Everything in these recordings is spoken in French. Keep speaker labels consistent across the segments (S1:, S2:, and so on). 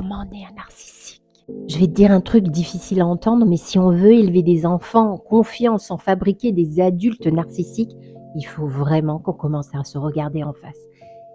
S1: Comment naît un narcissique? Je vais te dire un truc difficile à entendre, mais si on veut élever des enfants en confiance, sans fabriquer des adultes narcissiques, il faut vraiment qu'on commence à se regarder en face.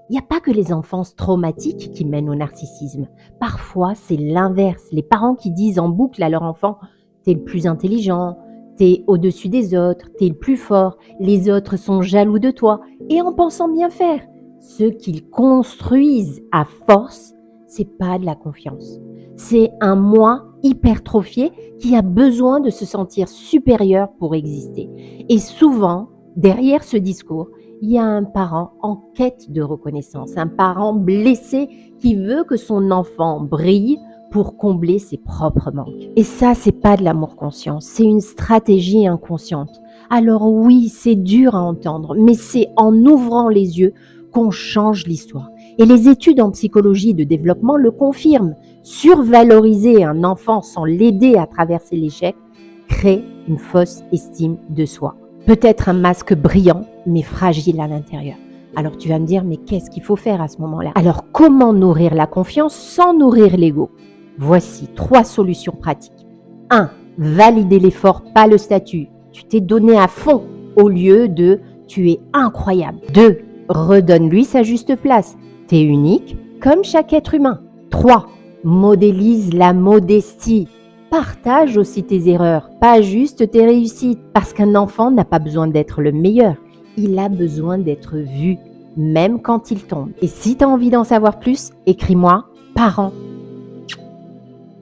S1: Il n'y a pas que les enfances traumatiques qui mènent au narcissisme. Parfois, c'est l'inverse. Les parents qui disent en boucle à leur enfant: t'es le plus intelligent, t'es au-dessus des autres, t'es le plus fort, les autres sont jaloux de toi, et en pensant bien faire. Ce qu'ils construisent à force, c'est pas de la confiance. C'est un moi hypertrophié qui a besoin de se sentir supérieur pour exister. Et souvent, derrière ce discours, il y a un parent en quête de reconnaissance, un parent blessé qui veut que son enfant brille pour combler ses propres manques. Et ça, c'est pas de l'amour conscient, c'est une stratégie inconsciente. Alors oui, c'est dur à entendre, mais c'est en ouvrant les yeux qu'on change l'histoire. Et les études en psychologie de développement le confirment. Survaloriser un enfant sans l'aider à traverser l'échec crée une fausse estime de soi. Peut-être un masque brillant, mais fragile à l'intérieur. Alors tu vas me dire, mais qu'est-ce qu'il faut faire à ce moment-là? Alors comment nourrir la confiance sans nourrir l'ego? Voici 3 solutions pratiques. 1. Valider l'effort, pas le statut. Tu t'es donné à fond au lieu de « tu es incroyable ». 2. Redonne-lui sa juste place. Tu es unique comme chaque être humain. 3. Modélise la modestie. Partage aussi tes erreurs, pas juste tes réussites, parce qu'un enfant n'a pas besoin d'être le meilleur, il a besoin d'être vu, même quand il tombe. Et si tu as envie d'en savoir plus, écris-moi